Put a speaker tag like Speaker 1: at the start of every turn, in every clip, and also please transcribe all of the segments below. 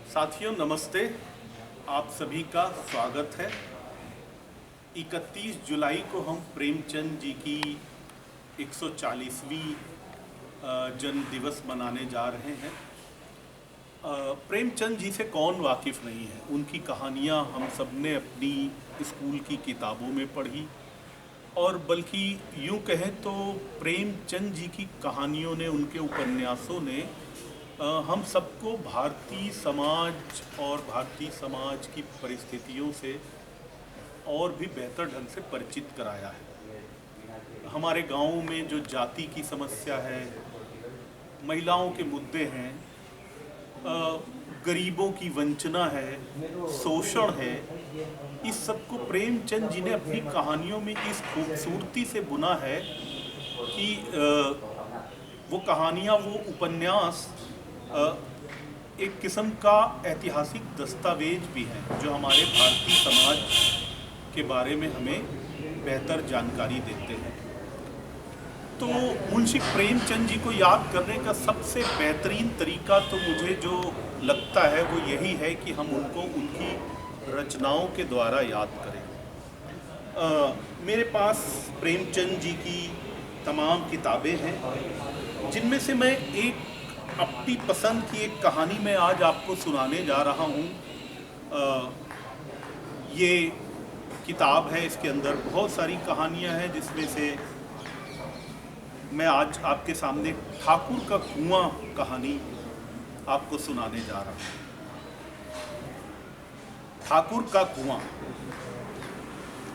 Speaker 1: साथियों नमस्ते। आप सभी का स्वागत है। 31 जुलाई को हम प्रेमचंद जी की 140वीं जन्म दिवस मनाने जा रहे हैं। प्रेमचंद जी से कौन वाकिफ़ नहीं है। उनकी कहानियाँ हम सब ने अपनी स्कूल की किताबों में पढ़ी, और बल्कि यूँ कहें तो प्रेमचंद जी की कहानियों ने, उनके उपन्यासों ने हम सबको भारतीय समाज और भारतीय समाज की परिस्थितियों से और भी बेहतर ढंग से परिचित कराया है। हमारे गाँव में जो जाति की समस्या है, महिलाओं के मुद्दे हैं, गरीबों की वंचना है, शोषण है, इस सब को प्रेमचंद जी ने अपनी कहानियों में इस खूबसूरती से बुना है कि वो कहानियाँ, वो उपन्यास एक किस्म का ऐतिहासिक दस्तावेज भी हैं जो हमारे भारतीय समाज के बारे में हमें बेहतर जानकारी देते हैं। तो मुंशी प्रेमचंद जी को याद करने का सबसे बेहतरीन तरीका तो मुझे जो लगता है वो यही है कि हम उनको उनकी रचनाओं के द्वारा याद करें। मेरे पास प्रेमचंद जी की तमाम किताबें हैं, जिनमें से मैं एक अपनी पसंद की एक कहानी मैं आज आपको सुनाने जा रहा हूँ। ये किताब है, इसके अंदर बहुत सारी कहानियाँ हैं, जिसमें से मैं आज आपके सामने ठाकुर का कुआं कहानी आपको सुनाने जा रहा हूँ। ठाकुर का कुआं।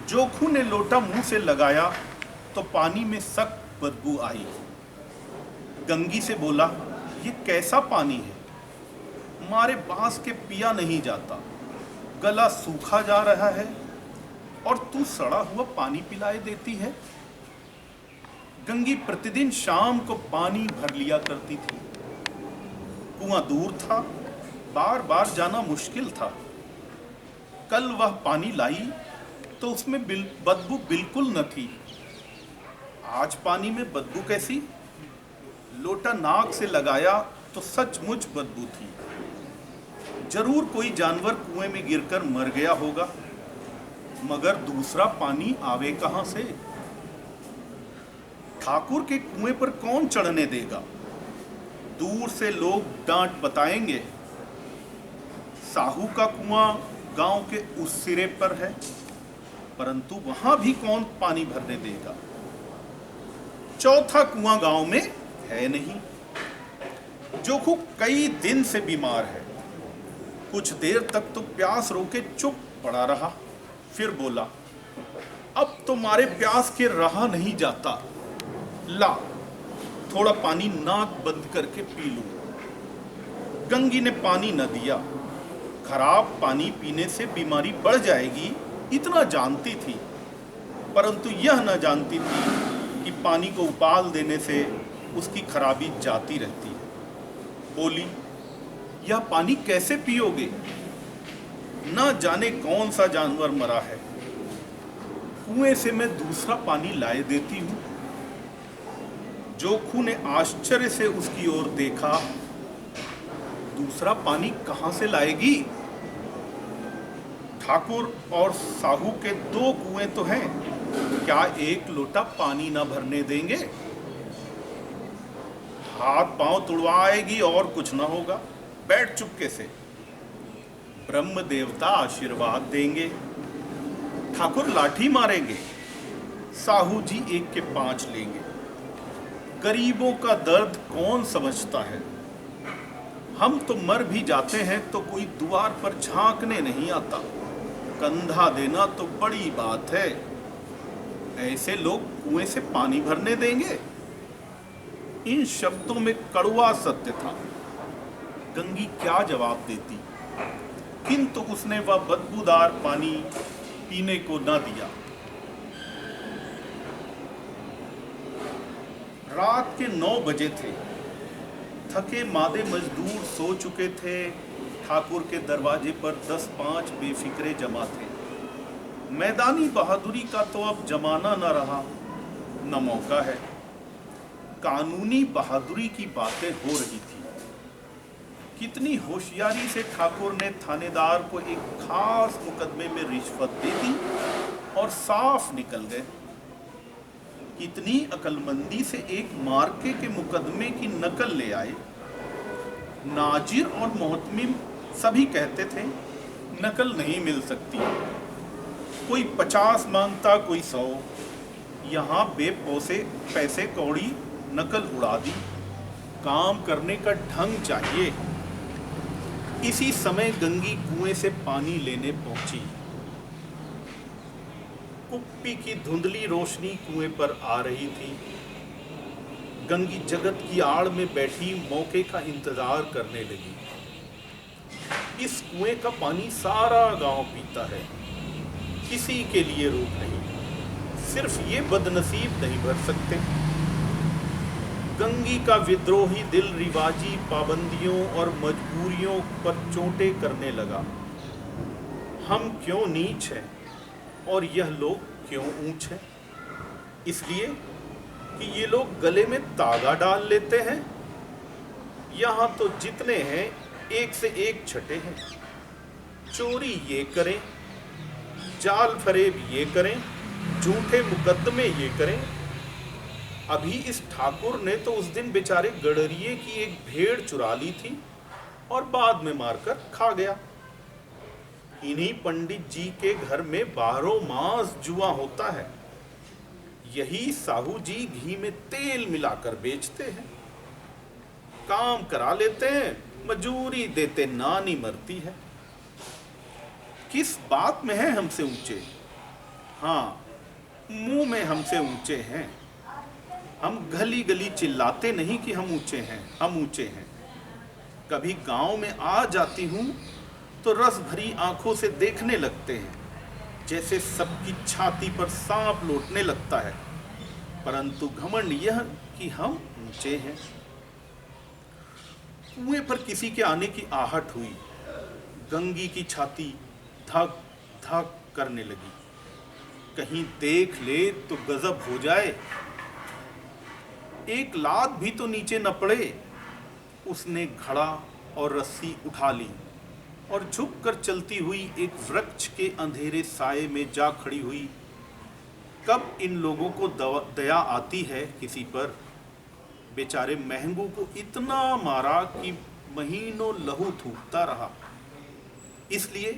Speaker 1: जोखू ने लोटा मुंह से लगाया तो पानी में सख्त बदबू आई। गंगी से बोला, ये कैसा पानी है, हमारे बांस के पिया नहीं जाता, गला सूखा जा रहा है और तू सड़ा हुआ पानी पिलाए देती है। गंगी प्रतिदिन शाम को पानी भर लिया करती थी। कुआं दूर था, बार बार जाना मुश्किल था। कल वह पानी लाई तो उसमें बदबू बिल्कुल न थी। आज पानी में बदबू कैसी? लोटा नाक से लगाया तो सचमुच बदबू थी। जरूर कोई जानवर कुएं में गिरकर मर गया होगा, मगर दूसरा पानी आवे कहां से? ठाकुर के कुएं पर कौन चढ़ने देगा? दूर से लोग डांट बताएंगे। साहू का कुआं गांव के उस सिरे पर है, परंतु वहां भी कौन पानी भरने देगा? चौथा कुआं गांव में है नहीं। जोखू कई दिन से बीमार है। कुछ देर तक तो प्यास रोके चुप पड़ा रहा, फिर बोला, अब तुम्हारे प्यास के रहा नहीं जाता, ला थोड़ा पानी नाक बंद करके पी लूं। गंगी ने पानी न दिया। खराब पानी पीने से बीमारी बढ़ जाएगी, इतना जानती थी, परंतु यह न जानती थी कि पानी को उबाल देने से उसकी खराबी जाती रहती है। बोली, यह पानी कैसे पियोगे? न जाने कौन सा जानवर मरा है। कुएं से मैं दूसरा पानी लाए देती हूं। जोखू ने आश्चर्य से उसकी ओर देखा। दूसरा पानी कहां से लाएगी? ठाकुर और साहू के 2 कुएं तो हैं, क्या एक लोटा पानी न भरने देंगे? हाथ पांव तुड़वा आएगी और कुछ ना होगा। बैठ चुपके से, ब्रह्म देवता आशीर्वाद देंगे। ठाकुर लाठी मारेंगे, साहू जी 1 के 5 लेंगे। गरीबों का दर्द कौन समझता है? हम तो मर भी जाते हैं तो कोई द्वार पर झांकने नहीं आता। कंधा देना तो बड़ी बात है। ऐसे लोग कुएं से पानी भरने देंगे? इन शब्दों में कड़वा सत्य था। गंगी क्या जवाब देती, किंतु उसने वह बदबूदार पानी पीने को न दिया। रात के 9 बजे थे। थके मादे मजदूर सो चुके थे। ठाकुर के दरवाजे पर 10-5 बेफिक्रे जमा थे। मैदानी बहादुरी का तो अब जमाना न रहा, न मौका है। कानूनी बहादुरी की बातें हो रही थी। कितनी होशियारी से ठाकुर ने थानेदार को एक खास मुकदमे में रिश्वत दे दी और साफ निकल गए। कितनी अकलमंदी से एक मार्के के मुकदमे की नकल ले आए। नाजिर और मोहतमिम सभी कहते थे नकल नहीं मिल सकती। कोई 50 मांगता, कोई 100। यहाँ बेपोसे पैसे कौड़ी नकल उड़ा दी। काम करने का ढंग चाहिए। इसी समय गंगी कुएं से पानी लेने पहुंची। कुप्पी की धुंधली रोशनी कुएं पर आ रही थी। गंगी जगत की आड़ में बैठी मौके का इंतजार करने लगी। इस कुएं का पानी सारा गांव पीता है, किसी के लिए रोक नहीं। सिर्फ ये बदनसीब नहीं भर सकते। गंगी का विद्रोही दिल रिवाजी पाबंदियों और मजबूरियों पर चोटें करने लगा। हम क्यों नीच हैं और यह लोग क्यों ऊंच हैं? इसलिए कि ये लोग गले में तागा डाल लेते हैं। यहाँ तो जितने हैं एक से एक छठे हैं। चोरी ये करें, जाल फरेब ये करें, झूठे मुकदमे ये करें। अभी इस ठाकुर ने तो उस दिन बेचारे गडरिये की एक भेड़ चुरा ली थी और बाद में मारकर खा गया। इन्हीं पंडित जी के घर में 12 मास जुआ होता है। यही साहू जी घी में तेल मिलाकर बेचते हैं। काम करा लेते हैं, मजूरी देते नानी मरती है। किस बात में है हमसे ऊंचे? हाँ, मुंह में हमसे ऊंचे हैं। हम गली गली चिल्लाते नहीं कि हम ऊंचे हैं, हम ऊंचे हैं। कभी गांव में आ जाती हूं तो रस भरी आंखों से देखने लगते हैं, जैसे सबकी छाती पर सांप लौटने लगता है। परंतु घमंड यह कि हम ऊंचे हैं। कुएं पर किसी के आने की आहट हुई। गंगी की छाती धक धक करने लगी। कहीं देख ले तो गजब हो जाए। एक लात भी तो नीचे न पड़े। उसने घड़ा और रस्सी उठा ली और झुककर चलती हुई एक वृक्ष के अंधेरे साये में जा खड़ी हुई। कब इन लोगों को दया आती है किसी पर? बेचारे महंगू को इतना मारा कि महीनों लहू थूकता रहा, इसलिए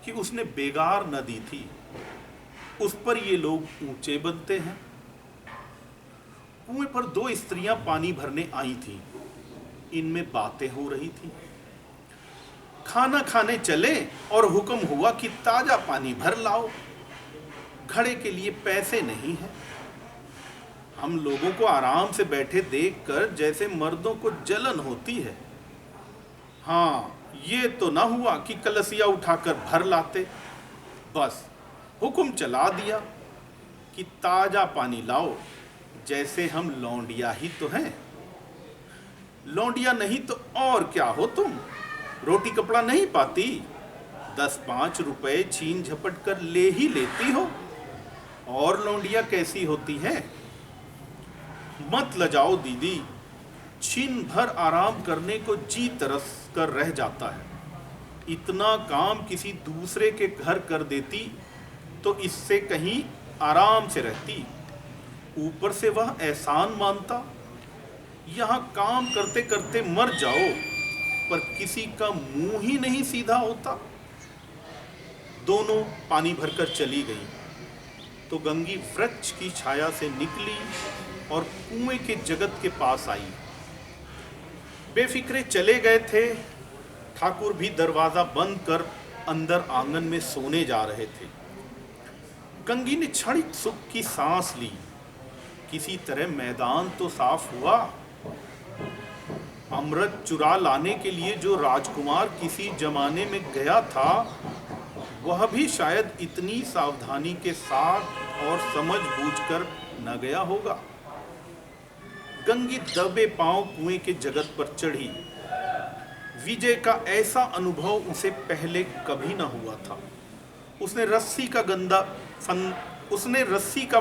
Speaker 1: कि उसने बेगार न दी थी। उस पर ये लोग ऊंचे बनते हैं। कुएं पर 2 स्त्रियां पानी भरने आई थीं। इनमें बातें हो रही थी। खाना खाने चले और हुक्म हुआ कि ताजा पानी भर लाओ। घड़े के लिए पैसे नहीं हैं। हम लोगों को आराम से बैठे देखकर जैसे मर्दों को जलन होती है। हाँ, ये तो ना हुआ कि कलसिया उठाकर भर लाते। बस हुक्म चला दिया कि ताजा पानी लाओ, जैसे हम लौंडिया ही तो हैं। लौंडिया नहीं तो और क्या हो तुम? रोटी कपड़ा नहीं पाती, 10-5 रुपए छीन झपट कर ले ही लेती हो। और लौंडिया कैसी होती है? मत लजाओ दीदी, छीन भर आराम करने को जी तरस कर रह जाता है। इतना काम किसी दूसरे के घर कर देती तो इससे कहीं आराम से रहती। ऊपर से वह एहसान मानता। यहाँ काम करते करते मर जाओ, पर किसी का मुंह ही नहीं सीधा होता। दोनों पानी भरकर चली गई तो गंगी वृक्ष की छाया से निकली और कुएं के जगत के पास आई। बेफिक्रे चले गए थे। ठाकुर भी दरवाजा बंद कर अंदर आंगन में सोने जा रहे थे। गंगी ने क्षणिक सुख की सांस ली। किसी तरह मैदान तो साफ हुआ। अमृत चुरा लाने के लिए जो राजकुमार किसी जमाने में गया था, वह भी शायद इतनी सावधानी के साथ और समझ बूझकर न गया होगा। गंगी दबे पांव कुएं के जगत पर चढ़ी। विजय का ऐसा अनुभव उसे पहले कभी न हुआ था। उसने रस्सी का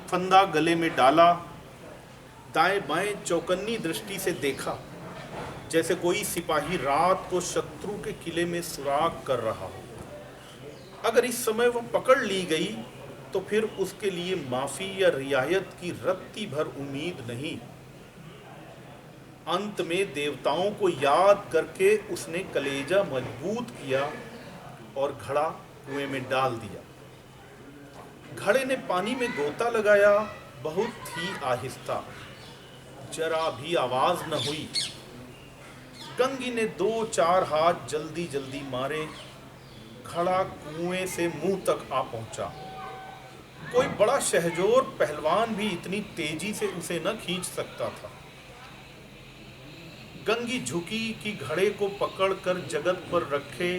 Speaker 1: फंदा गले में डाला, दाएं बाएं चौकन्नी दृष्टि से देखा। जैसे कोई सिपाही रात को शत्रु के किले में सुराग कर रहा हो। अगर इस समय वह पकड़ ली गई तो फिर उसके लिए माफी या रियायत की रत्ती भर उम्मीद नहीं। अंत में देवताओं को याद करके उसने कलेजा मजबूत किया और घड़ा कुएं में डाल दिया। घड़े ने पानी में गोता लगाया, बहुत ही आहिस्ता, जरा भी आवाज न हुई। गंगी ने 2-4 हाथ जल्दी जल्दी मारे, घड़ा कुएं से मुंह तक आ पहुंचा। कोई बड़ा शहजोर पहलवान भी इतनी तेजी से उसे न खींच सकता था। गंगी झुकी कि घड़े को पकड़कर जगत पर रखे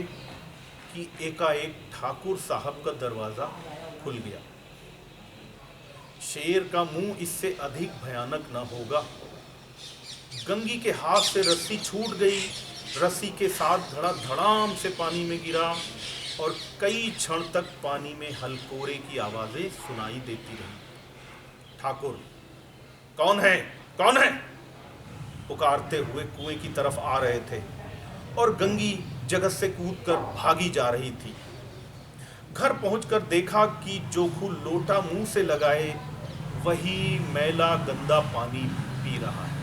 Speaker 1: कि एकाएक ठाकुर साहब का दरवाजा खुल गया। शेर का मुंह इससे अधिक भयानक न होगा। गंगी के हाथ से रस्सी छूट गई, रस्सी के साथ घड़ा धड़ाम से पानी में गिरा और कई क्षण तक पानी में हलकोरे की आवाजें सुनाई देती रही। ठाकुर, कौन है, कौन है? पुकारते हुए कुएं की तरफ आ रहे थे और गंगी जगत से कूदकर भागी जा रही थी। घर पहुंचकर देखा कि जोखू लोटा मुंह से लगाए वही मैला गंदा पानी पी रहा है।